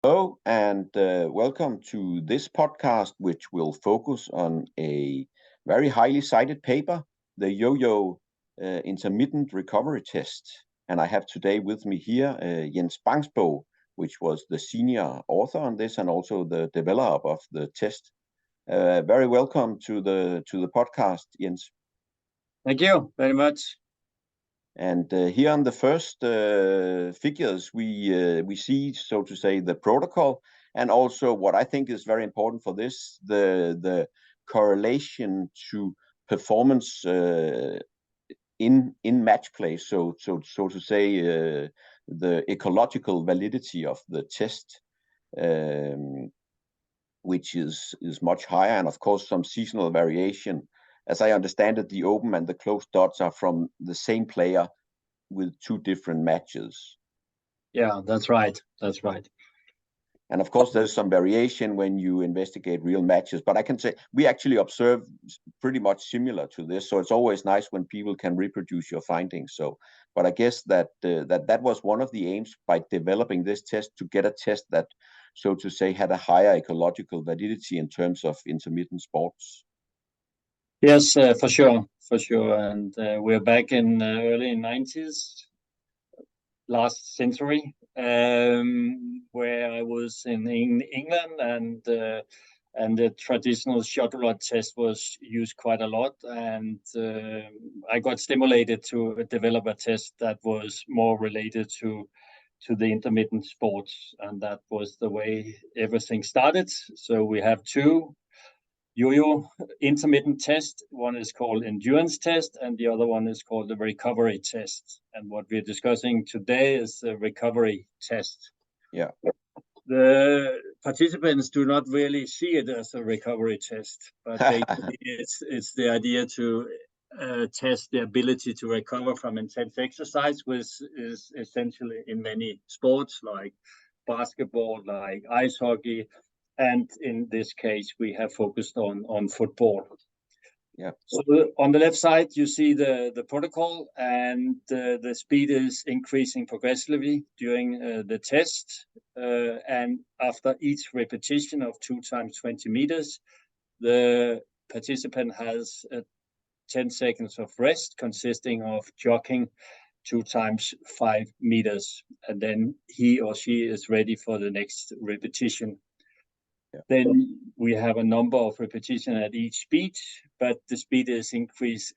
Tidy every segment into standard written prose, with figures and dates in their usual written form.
Hello and welcome to this podcast, which will focus on a very highly cited paper, the yo-yo intermittent recovery test. And I have today with me here Prof Bangsbo, which was the senior author on this and also the developer of the test. Very welcome to the podcast, Jens. Thank you very much. And here on the first figures, we see, so to say, the protocol, and also what I think is very important for this, the correlation to performance in match play. So to say, the ecological validity of the test, which is much higher, and of course some seasonal variation. As I understand it, the open and the closed dots are from the same player with two different matches. Yeah, that's right. That's right. And of course, there's some variation when you investigate real matches, but I can say we actually observe pretty much similar to this. So it's always nice when people can reproduce your findings. So, but I guess that that was one of the aims by developing this test, to get a test that, so to say, had a higher ecological validity in terms of intermittent sports. Yes, for sure. And we're back in early 90s, last century, where I was in England, and the traditional shot rod test was used quite a lot. And I got stimulated to develop a test that was more related to the intermittent sports, and that was the way everything started. So we have two yo-yo intermittent test. One is called endurance test, and the other one is called the recovery test. And what we're discussing today is the recovery test. Yeah. The participants do not really see it as a recovery test, but it's the idea to test the ability to recover from intense exercise, which is essentially in many sports like basketball, like ice hockey, and in this case, we have focused on football. Yeah. So on the left side, you see the protocol, and the speed is increasing progressively during the test. And after each repetition of 2 times 20 meters, the participant has 10 seconds of rest, consisting of jogging 2 times 5 meters. And then he or she is ready for the next repetition. Yeah. Then we have a number of repetitions at each speed, but the speed is increased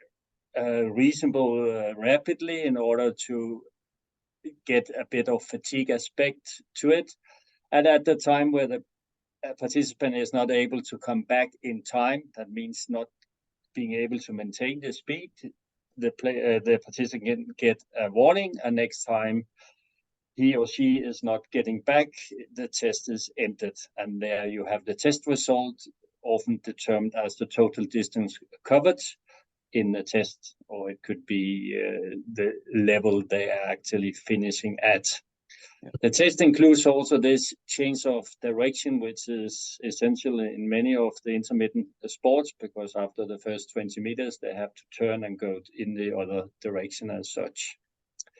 reasonably rapidly in order to get a bit of fatigue aspect to it. And at the time where the participant is not able to come back in time, that means not being able to maintain the speed, the participant get a warning, and next time he or she is not getting back, the test is ended. And there you have the test result, often determined as the total distance covered in the test, or it could be the level they are actually finishing at. Yeah. The test includes also this change of direction, which is essential in many of the intermittent sports, because after the first 20 meters, they have to turn and go in the other direction as such.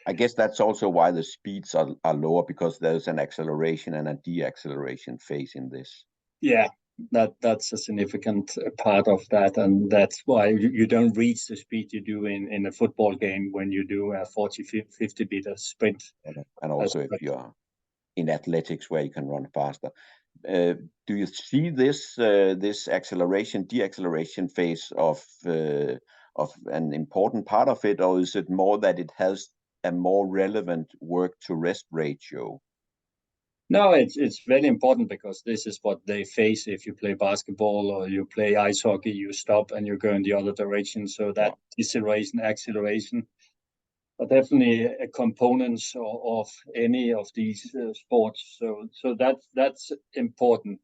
I guess that's also why the speeds are lower, because there's an acceleration and a deceleration phase in this. Yeah, that's a significant part of that, and that's why you don't reach the speed you do in a football game when you do a 40-50 meter sprint. And also if you're in athletics where you can run faster. Do you see this this acceleration, deceleration phase of an important part of it, or is it more that it has a more relevant work to rest ratio? No, it's very important, because this is what they face if you play basketball or you play ice hockey. You stop and you go in the other direction. So that deceleration, acceleration are definitely components of any of these sports. So that's important.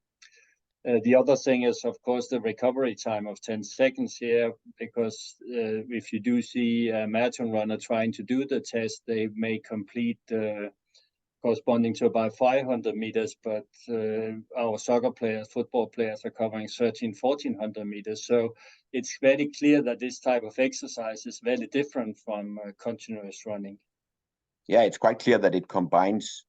The other thing is, of course, the recovery time of 10 seconds here, because if you do see a marathon runner trying to do the test, they may complete corresponding to about 500 meters, but our soccer players, football players are covering 1,400 meters. So it's very clear that this type of exercise is very different from continuous running. Yeah, it's quite clear that it combines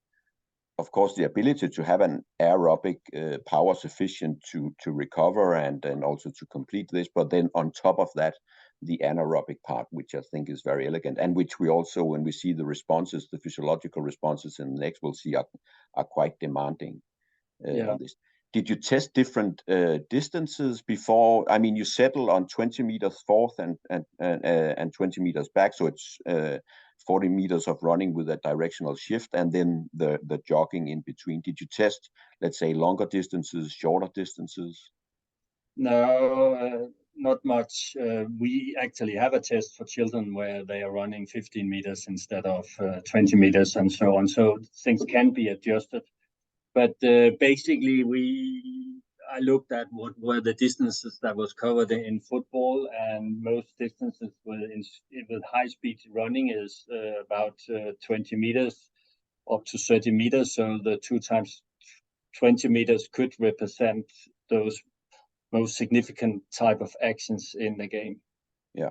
of course, the ability to have an aerobic power sufficient to recover and also to complete this, but then on top of that, the anaerobic part, which I think is very elegant, and which we also, when we see the responses, the physiological responses in the next, we'll see are quite demanding on this. Did you test different distances before? I mean, you settle on 20 meters forth and 20 meters back, so it's 40 meters of running with a directional shift, and then the jogging in between. Did you test, let's say, longer distances, shorter distances? No, not much. We actually have a test for children where they are running 15 meters instead of 20 meters and so on. So things can be adjusted. But basically, I looked at what were the distances that was covered in football, and most distances with high-speed running is about 20 meters up to 30 meters. So the 2 times 20 meters could represent those most significant type of actions in the game. Yeah.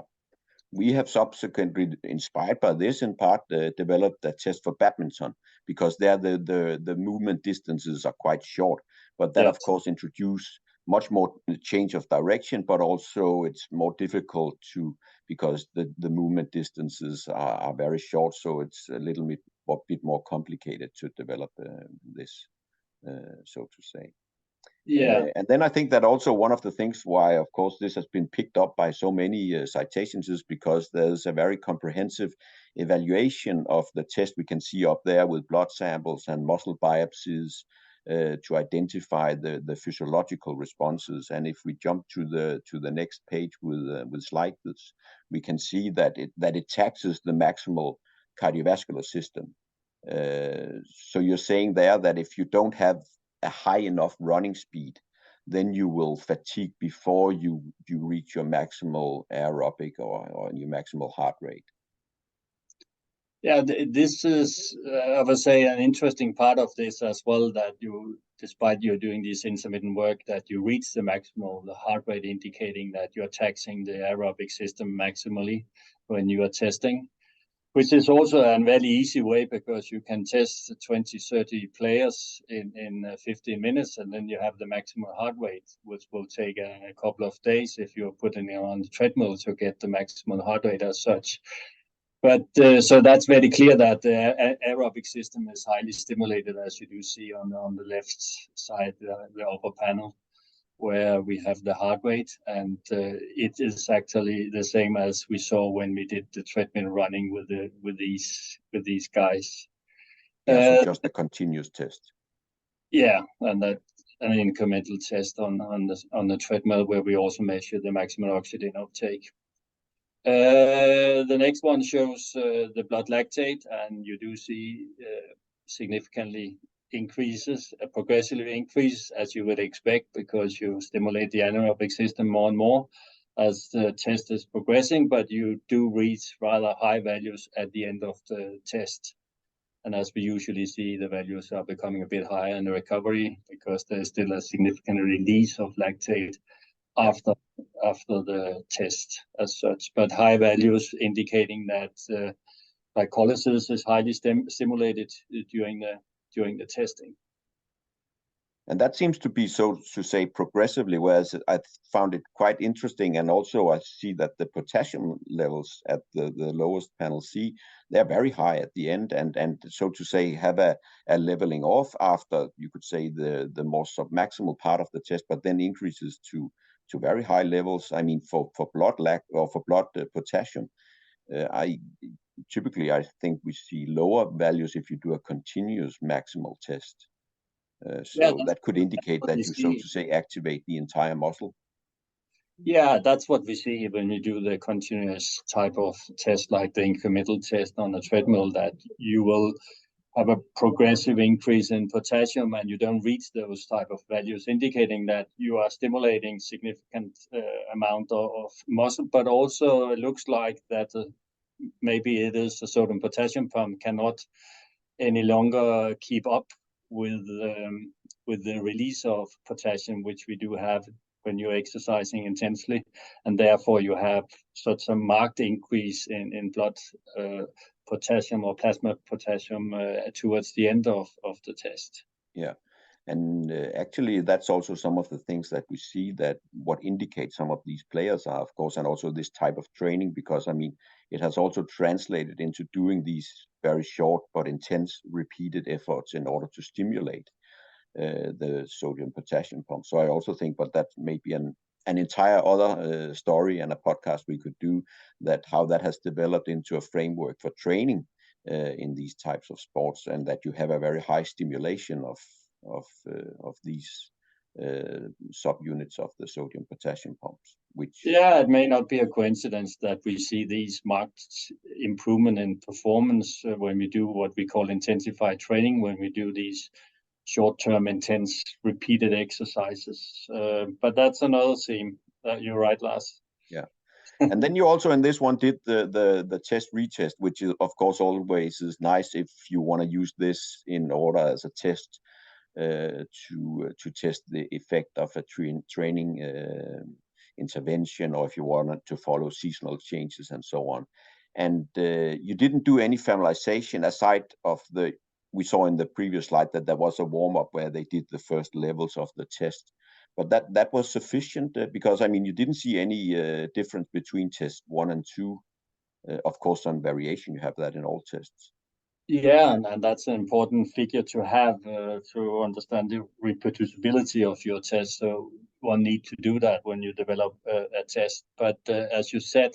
We have subsequently, inspired by this in part, developed a test for badminton, because there the movement distances are quite short, but that of course introduce much more change of direction, but also it's more difficult because the movement distances are very short, so it's a bit more complicated to develop this, so to say. And then I think that also one of the things why, of course, this has been picked up by so many citations is because there's a very comprehensive evaluation of the test we can see up there with blood samples and muscle biopsies to identify the physiological responses. And if we jump to the next page with slides, we can see that it taxes the maximal cardiovascular system. So you're saying there that if you don't have a high enough running speed, then you will fatigue before you reach your maximal aerobic or your maximal heart rate. Yeah, this is, I would say, an interesting part of this as well, that you, despite you're doing this intermittent work, that you reach the heart rate, indicating that you're taxing the aerobic system maximally when you are testing. Which is also a very easy way, because you can test 20, 30 players in 15 minutes, and then you have the maximum heart rate, which will take a couple of days if you're putting it on the treadmill to get the maximum heart rate as such. But so that's very clear that the aerobic system is highly stimulated, as you do see on the left side, the upper panel, where we have the heart rate, and it is actually the same as we saw when we did the treadmill running with these guys. So just a continuous test. Yeah, and that an incremental test on the treadmill, where we also measure the maximum oxygen uptake. The next one shows the blood lactate, and you do see significantly increases, a progressive increase, as you would expect, because you stimulate the anaerobic system more and more as the test is progressing, but you do reach rather high values at the end of the test. And as we usually see, the values are becoming a bit higher in the recovery, because there's still a significant release of lactate after the test as such, but high values indicating that glycolysis is highly stimulated during the testing. And that seems to be, so to say, progressively, whereas I found it quite interesting. And also I see that the potassium levels at the lowest panel C, they're very high at the end, and so to say have a leveling off after, you could say, the more submaximal part of the test, but then increases to very high levels. I mean, for blood potassium, I think we see lower values if you do a continuous maximal test. So that could indicate that you, so to say, activate the entire muscle. Yeah, that's what we see when we do the continuous type of test, like the incremental test on the treadmill, that you will have a progressive increase in potassium, and you don't reach those type of values, indicating that you are stimulating significant amount of muscle, but also it looks like that maybe it is the sodium potassium pump cannot any longer keep up with the release of potassium, which we do have when you're exercising intensely, and therefore you have such a marked increase in blood potassium or plasma potassium towards the end of the test. Yeah. And actually, that's also some of the things that we see that what indicates some of these players are, of course, and also this type of training, because I mean, it has also translated into doing these very short but intense repeated efforts in order to stimulate the sodium potassium pump. So I also think, but that may be an entire other story and a podcast we could do, that how that has developed into a framework for training in these types of sports, and that you have a very high stimulation of these subunits of the sodium potassium pumps, which it may not be a coincidence that we see these marked improvement in performance when we do what we call intensified training, when we do these short-term intense repeated exercises, but that's another theme. You're right, Lars. Yeah. And then you also in this one did the test retest, which is of course always is nice if you want to use this in order as a test to test the effect of a training intervention, or if you wanted to follow seasonal changes and so on. And you didn't do any familiarization aside of we saw in the previous slide that there was a warm-up where they did the first levels of the test. But that was sufficient because, I mean, you didn't see any difference between test 1 and 2. Of course, some variation, you have that in all tests. Yeah, and that's an important figure to have to understand the reproducibility of your test. So one need to do that when you develop a test. But as you said,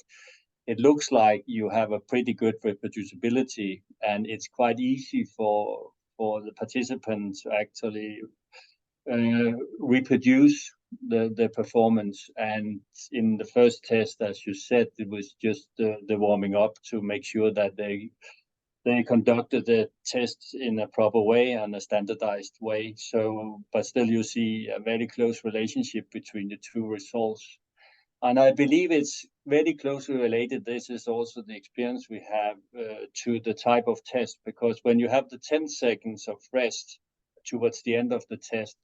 it looks like you have a pretty good reproducibility, and it's quite easy for the participants to actually reproduce the performance. And in the first test, as you said, it was just the warming up to make sure that they conducted the tests in a proper way and a standardized way. So, but still you see a very close relationship between the two results. And I believe it's very closely related. This is also the experience we have to the type of test, because when you have the 10 seconds of rest towards the end of the test,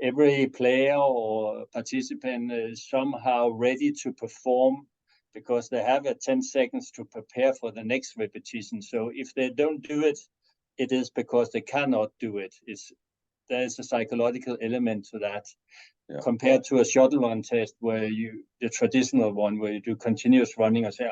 every player or participant is somehow ready to perform because they have 10 seconds to prepare for the next repetition. So if they don't do it, it is because they cannot do it. There's a psychological element to that. Yeah. Compared to a shuttle run test where the traditional one where you do continuous running and say,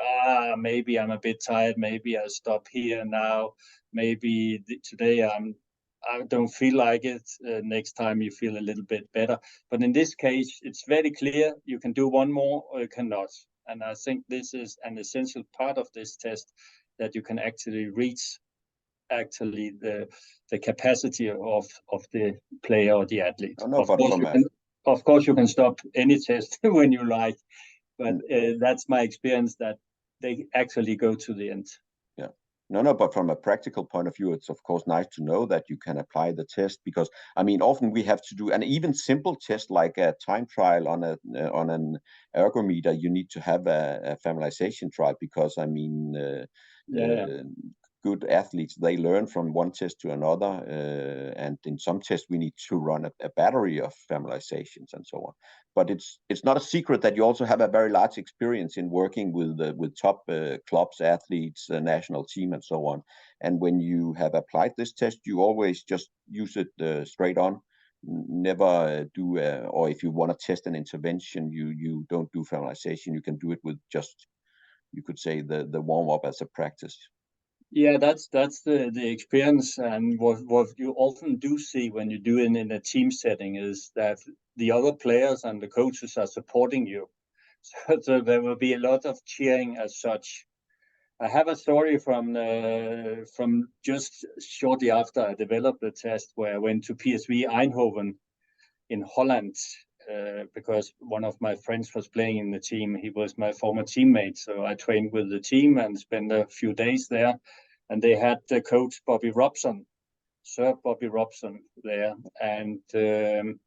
maybe I'm a bit tired, maybe I'll stop here now, maybe today I don't feel like it. Next time you feel a little bit better. But in this case, it's very clear you can do one more or you cannot. And I think this is an essential part of this test, that you can actually reach the capacity of the player or the athlete. Of course, you can stop any test when you like, but that's my experience, that they actually go to the end. Yeah. No, but from a practical point of view, it's of course nice to know that you can apply the test, because I mean, often we have to do an even simple test like a time trial on an ergometer. You need to have a familiarization trial, because I mean, good athletes, they learn from one test to another, and in some tests we need to run a battery of familiarizations and so on. But it's not a secret that you also have a very large experience in working with top clubs, athletes, national team, and so on. And when you have applied this test, you always just use it straight on. Never do, or if you want to test an intervention, you don't do familiarization. You can do it with just, you could say, the warm up as a practice. Yeah, that's the experience, and what you often do see when you do it in a team setting is that the other players and the coaches are supporting you, so there will be a lot of cheering as such. I have a story from just shortly after I developed the test, where I went to PSV Eindhoven in Holland because one of my friends was playing in the team. He was my former teammate, so I trained with the team and spent a few days there. And they had the coach Bobby Robson, Sir Bobby Robson there, and the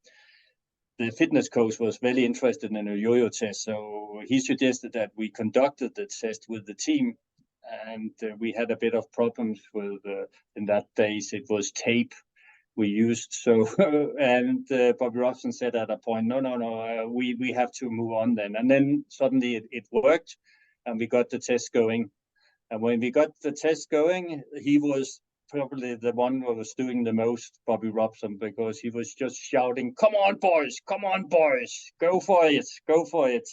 fitness coach was very interested in a yo-yo test. So he suggested that we conducted the test with the team, and we had a bit of problems with in that days it was tape we used. So and Bobby Robson said at a point, no, we have to move on then. And then suddenly it worked, and we got the test going. And when we got the test going, he was probably the one who was doing the most, Bobby Robson, because he was just shouting, come on, boys, go for it, go for it.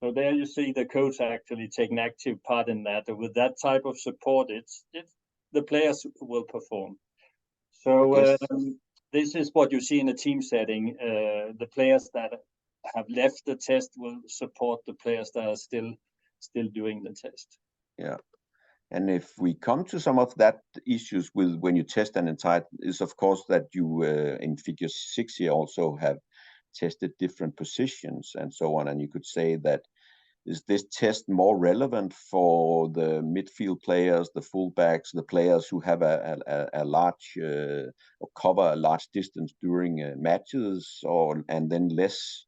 So there you see the coach actually taking active part in that. And with that type of support, it's the players will perform. So Yes. this is what you see in a team setting. The players that have left the test will support the players that are still doing the test. Yeah. And if we come to some of that issues with when you test an entire, is of course that you in figure 6 here also have tested different positions and so on. And you could say that, is this test more relevant for the midfield players, the fullbacks, the players who have a large or cover a large distance during matches, and then less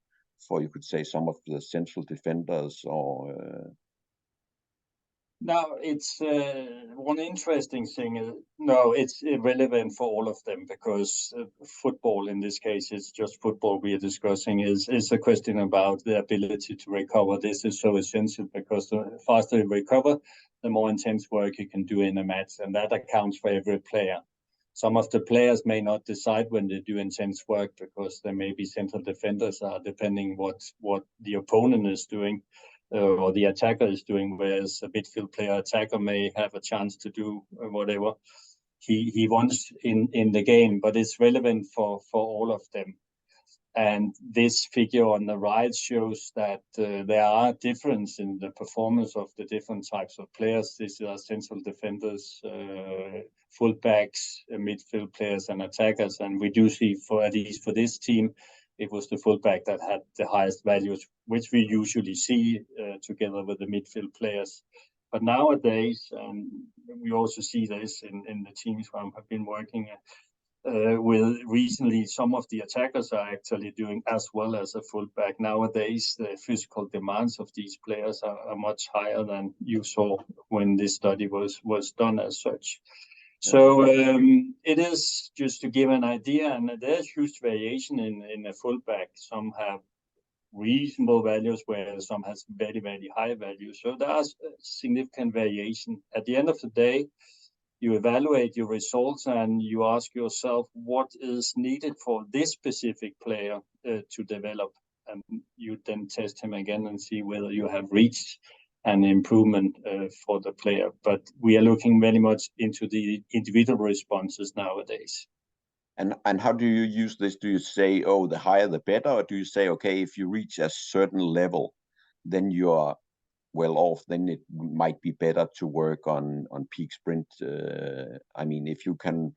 for, you could say, some of the central defenders or Now, it's one interesting thing. No, it's irrelevant for all of them because football, in this case, is just football we are discussing, is a question about the ability to recover. This is so essential because the faster you recover, the more intense work you can do in a match, and that accounts for every player. Some of the players may not decide when they do intense work because there may be central defenders, depending what the opponent is doing. Or the attacker is doing, whereas a midfield player attacker may have a chance to do whatever he wants in the game, but it's relevant for all of them. And this figure on the right shows that there are differences in the performance of the different types of players. These are central defenders, fullbacks, midfield players, and attackers. And we do see, for at least for this team, it was the fullback that had the highest values, which we usually see together with the midfield players. But nowadays, we also see this in the teams where I've been working with recently, some of the attackers are actually doing as well as a fullback. Nowadays, the physical demands of these players are much higher than you saw when this study was done as such. So it is just to give an idea, and there's huge variation in a fullback. Some have reasonable values, where some has very, very high values. So there's significant variation. At the end of the day, you evaluate your results and you ask yourself what is needed for this specific player to develop. And you then test him again and see whether you have reached an improvement for the player. But we are looking very much into the individual responses nowadays. And how do you use this? Do you say, oh, the higher the better, or do you say, okay, if you reach a certain level, then you are well off, then it might be better to work on peak sprint? I mean, if you can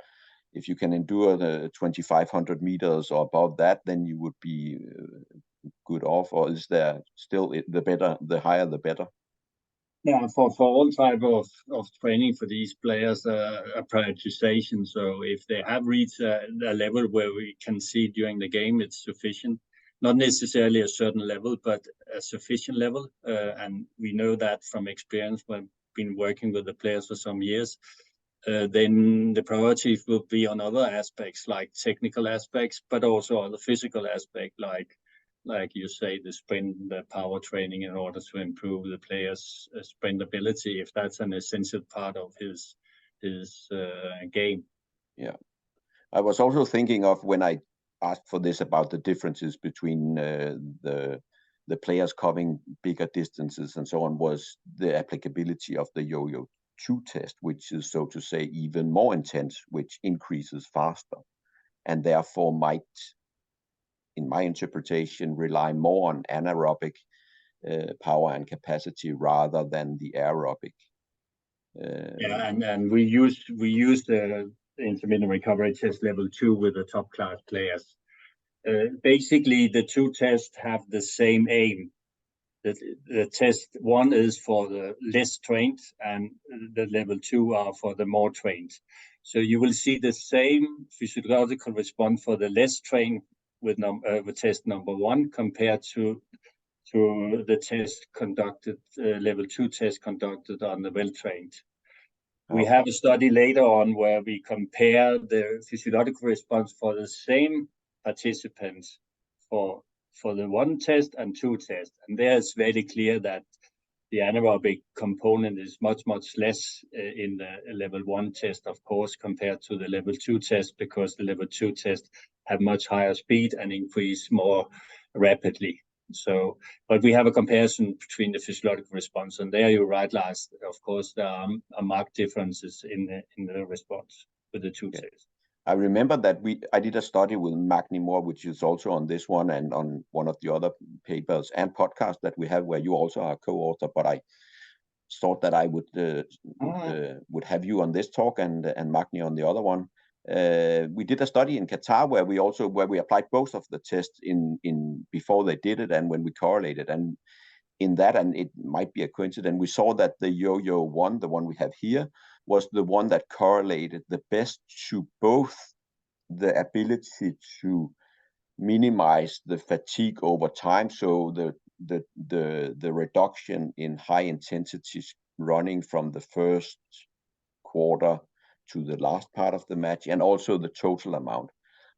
endure the 2,500 meters or above that, then you would be good off. Or is there still the higher the better? Yeah, for all type of training for these players, a prioritization. So if they have reached a level where we can see during the game it's sufficient, not necessarily a certain level, but a sufficient level. And we know that from experience when we've been working with the players for some years. Then the priority will be on other aspects like technical aspects, but also on the physical aspect, like you say, the sprint, the power training, in order to improve the player's sprint ability, if that's an essential part of his game. Yeah, I was also thinking of, when I asked for this, about the differences between the players covering bigger distances and so on, was the applicability of the yo-yo 2 test, which is, so to say, even more intense, which increases faster, and therefore might, in my interpretation, rely more on anaerobic power and capacity rather than the aerobic. Yeah, and we use the intermittent recovery test level 2 with the top class players. Basically, the two tests have the same aim. The test 1 is for the less trained, and the level 2 are for the more trained. So you will see the same physiological response for the less trained with test number 1 compared to the test conducted, level 2 test conducted on the well-trained. We have a study later on where we compare the physiological response for the same participants for the 1 test and 2 tests. And there it's very clear that the anaerobic component is much less in the level 1 test, of course, compared to the level 2 test, because the level 2 test have much higher speed and increase more rapidly. So, but we have a comparison between the physiological response, and there you're right, Lars. Of course, there are marked differences in the response with the two tests. I remember that I did a study with Magni Moore, which is also on this one and on one of the other papers and podcasts that we have, where you also are a co-author. But I thought that I would have you on this talk and Magni on the other one. We did a study in Qatar where we applied both of the tests in before they did it and when we correlated. And in that, and it might be a coincidence, we saw that the yo-yo one, the one we have here, was the one that correlated the best to both the ability to minimize the fatigue over time, so the reduction in high intensity running from the first quarter to the last part of the match, and also the total amount,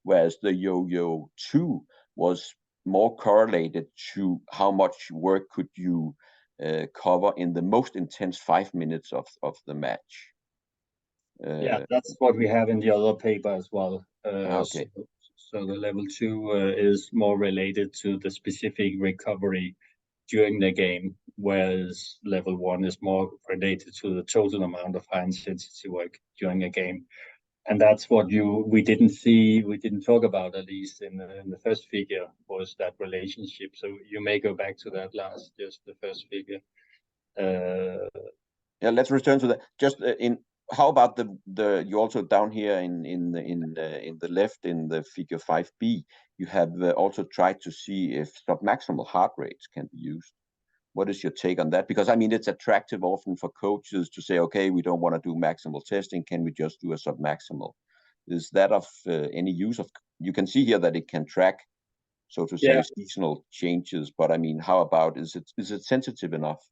whereas the yo-yo 2 was more correlated to how much work could you cover in the most intense 5 minutes of the match. Yeah, that's what we have in the other paper as well. Okay. So the level 2 is more related to the specific recovery during the game, whereas level 1 is more related to the total amount of high intensity work during a game. And that's what we didn't talk about, at least in the first figure, was that relationship. So you may go back to that, Lars, just the first figure. Yeah, let's return to that. Just how about you also down here in the left in the figure 5b, you have also tried to see if submaximal heart rates can be used. What is your take on that? Because I mean, it's attractive often for coaches to say, okay, we don't want to do maximal testing. Can we just do a submaximal? Is that of any use? You can see here that it can track, so to say, seasonal changes. But I mean, how about, is it sensitive enough?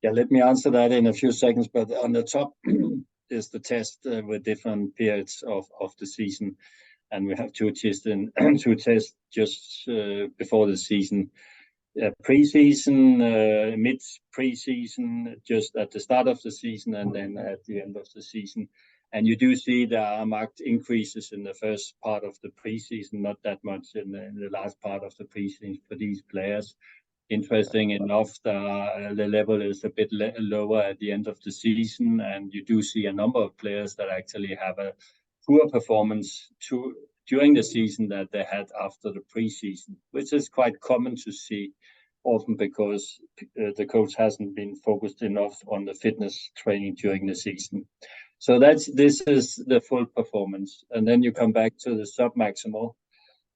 Yeah, let me answer that in a few seconds. But on the top is the test with different periods of the season. And we have two tests just before the season. Pre-season, mid-pre-season, just at the start of the season, and then at the end of the season. And you do see there are marked increases in the first part of the pre-season, not that much in the last part of the pre-season for these players. Interesting enough, the level is a bit lower at the end of the season, and you do see a number of players that actually have a poor performance during the season that they had after the preseason, which is quite common to see, often because the coach hasn't been focused enough on the fitness training during the season. So this is the full performance, and then you come back to the submaximal.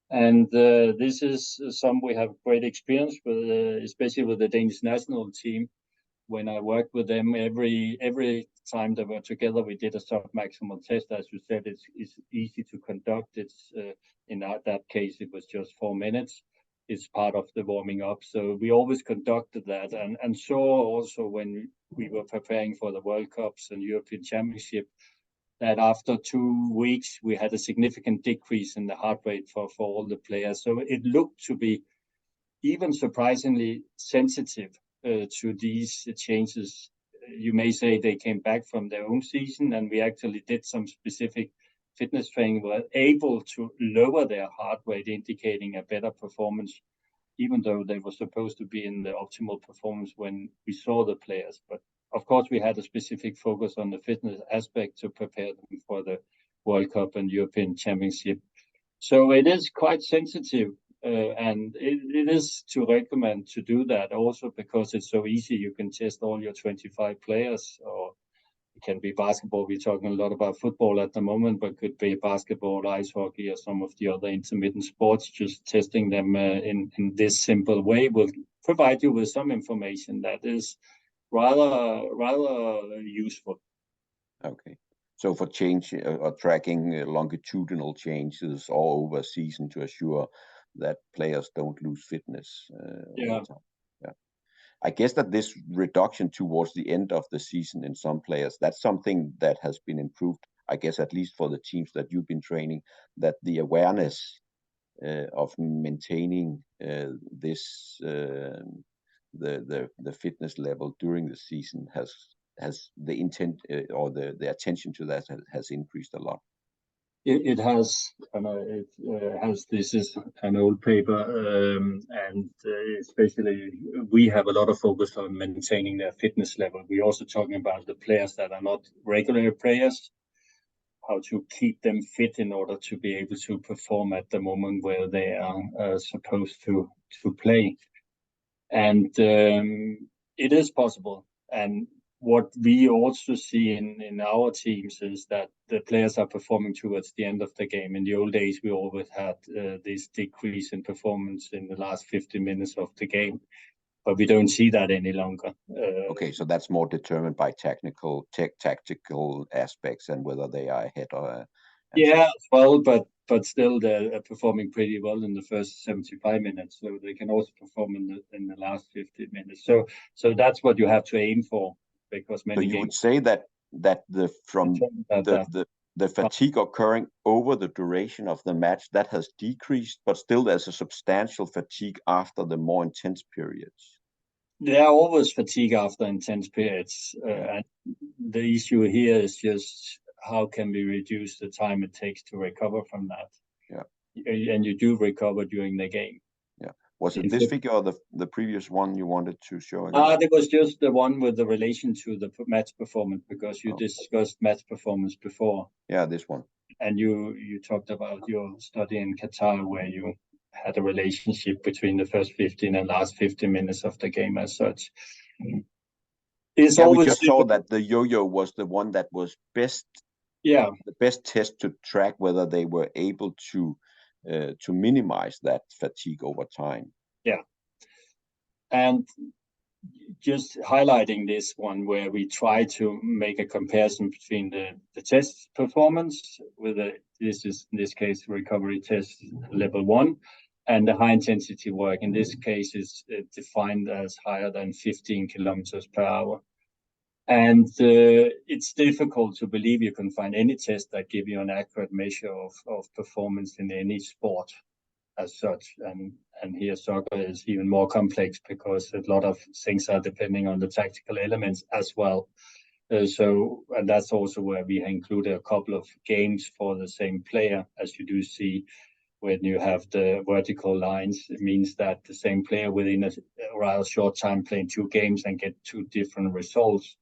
And this is some we have great experience with, especially with the Danish national team. When I worked with them, every time they were together, we did a submaximal test. As you said, it's easy to conduct. It's in that case, it was just 4 minutes. It's part of the warming up. So we always conducted that, and saw also when we were preparing for the World Cups and European Championship, that after 2 weeks, we had a significant decrease in the heart rate for all the players. So it looked to be even surprisingly sensitive to these changes. You may say they came back from their own season, and we actually did some specific fitness training, were able to lower their heart rate, indicating a better performance, even though they were supposed to be in the optimal performance when we saw the players. But of course, we had a specific focus on the fitness aspect to prepare them for the World Cup and European Championship. So it is quite sensitive, and it is to recommend to do that also because it's so easy. You can test all your 25 players, or it can be basketball. We're talking a lot about football at the moment, but could be basketball, ice hockey, or some of the other intermittent sports. Just testing them in this simple way will provide you with some information that is rather useful. Okay. So for change or tracking longitudinal changes all over a season to assure that players don't lose fitness over time. Yeah. I guess that this reduction towards the end of the season in some players, that's something that has been improved, I guess, at least for the teams that you've been training, that the awareness of maintaining this the fitness level during the season has the intent or the attention to that has increased a lot. It has, and it has. This is an old paper, and especially we have a lot of focus on maintaining their fitness level. We're also talking about the players that are not regular players, how to keep them fit in order to be able to perform at the moment where they are supposed to play. And it is possible. And what we also see in our teams is that the players are performing towards the end of the game. In the old days, we always had this decrease in performance in the last 50 minutes of the game, but we don't see that any longer. Okay, so that's more determined by tactical aspects and whether they are ahead or. Yeah, well, but still they're performing pretty well in the first 75 minutes, so they can also perform in the last 50 minutes. So that's what you have to aim for, because many. So you would say that the fatigue occurring over the duration of the match that has decreased, but still there's a substantial fatigue after the more intense periods. There are always fatigue after intense periods, and the issue here is just how can we reduce the time it takes to recover from that? Yeah, and you do recover during the game. Yeah. Was it this figure or the previous one you wanted to show again? It was just the one with the relation to the match performance, because you discussed match performance before. Yeah, this one. And you talked about your study in Qatar where you had a relationship between the first 15 and last 15 minutes of the game as such. It's always we just saw that the yo-yo was the one that was best. Yeah, the best test to track whether they were able to minimize that fatigue over time. Yeah, and just highlighting this one where we try to make a comparison between the test performance with this is in this case recovery test level 1 and the high intensity work. In this case is defined as higher than 15 kilometers per hour. And it's difficult to believe you can find any test that give you an accurate measure of performance in any sport as such. And here soccer is even more complex because a lot of things are depending on the tactical elements as well. And that's also where we include a couple of games for the same player. As you do see, when you have the vertical lines, it means that the same player within a rather short time playing 2 games and get 2 different results.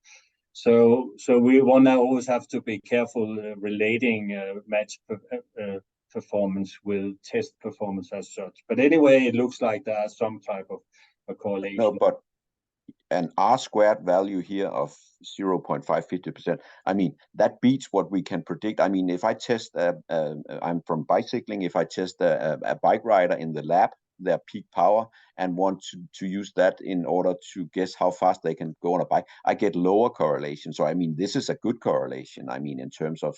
So we want to always have to be careful relating match performance with test performance as such. But anyway, it looks like there's some type of a correlation. No, but an R-squared value here of 0.550%. I mean, that beats what we can predict. I mean, if I test, I'm from bicycling, if I test a bike rider in the lab, their peak power, and want to use that in order to guess how fast they can go on a bike, I get lower correlation. So, I mean, this is a good correlation. I mean, in terms of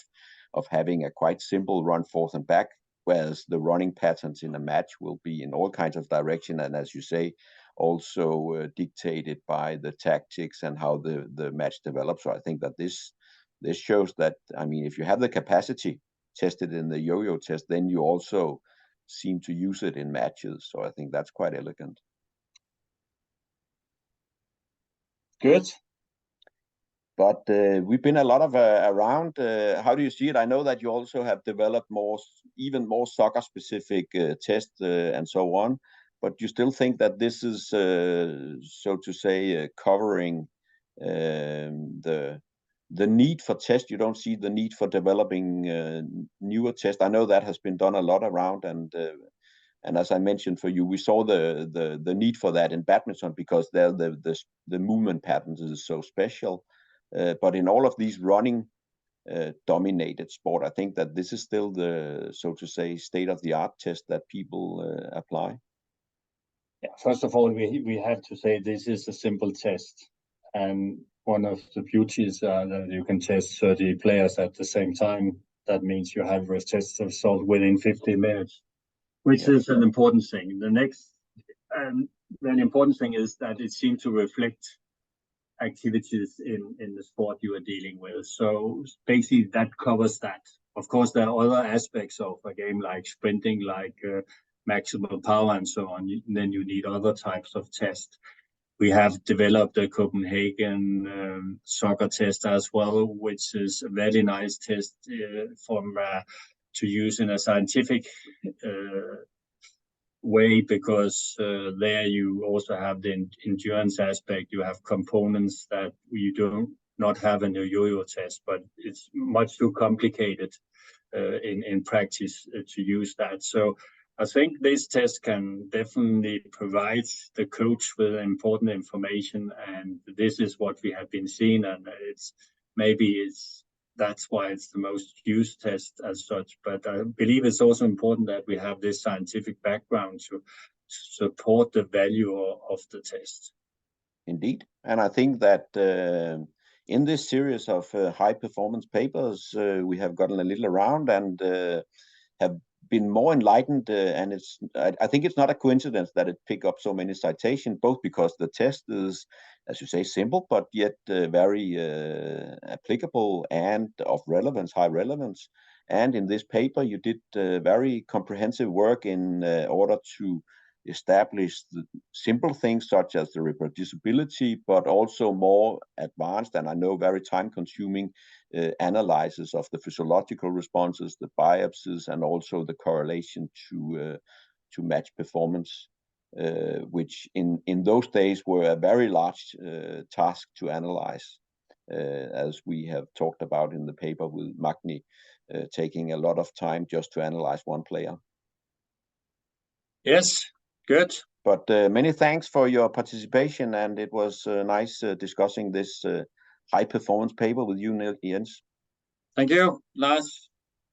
having a quite simple run forth and back, whereas the running patterns in a match will be in all kinds of direction. And as you say, also dictated by the tactics and how the match develops. So I think that this shows that, I mean, if you have the capacity tested in the yo-yo test, then you also seem to use it in matches. So I think that's quite elegant. Good. But we've been a lot of around. How do you see it? I know that you also have developed even more soccer-specific tests and so on. But you still think that this is, so to say, covering the need for test? You don't see the need for developing newer tests. I know that has been done a lot around, and as I mentioned for you, we saw the need for that in badminton because there the movement patterns is so special. But in all of these running dominated sport, I think that this is still the, so to say, state-of-the-art test that people apply. Yeah, first of all, we have to say this is a simple test, and one of the beauties that you can test 30 players at the same time. That means you have a test result within 15 minutes, which is an important thing. The next very important thing is that it seems to reflect activities in the sport you are dealing with. So basically that covers that. Of course, there are other aspects of a game like sprinting, like maximal power and so on. Then you need other types of tests. We have developed a Copenhagen soccer test as well, which is a very nice test to use in a scientific way, because there you also have the endurance aspect. You have components that you do not have in a yo-yo test, but it's much too complicated in practice to use that. So I think this test can definitely provide the coach with important information, and this is what we have been seeing, and that's why it's the most used test as such. But I believe it's also important that we have this scientific background to support the value of the test. Indeed, and I think that in this series of high performance papers, we have gotten a little around and have been more enlightened, and I think it's not a coincidence that it picked up so many citations, both because the test is, as you say, simple, but yet very applicable and of relevance, high relevance. And in this paper, you did very comprehensive work in order to establish the simple things such as the reproducibility, but also more advanced and I know very time-consuming analysis of the physiological responses, the biopsies, and also the correlation to match performance, which in those days were a very large task to analyze, as we have talked about in the paper with Magni, taking a lot of time just to analyze one player. Yes, good. But many thanks for your participation, and it was nice discussing this high performance paper with you, Jens. Thank you, Lars.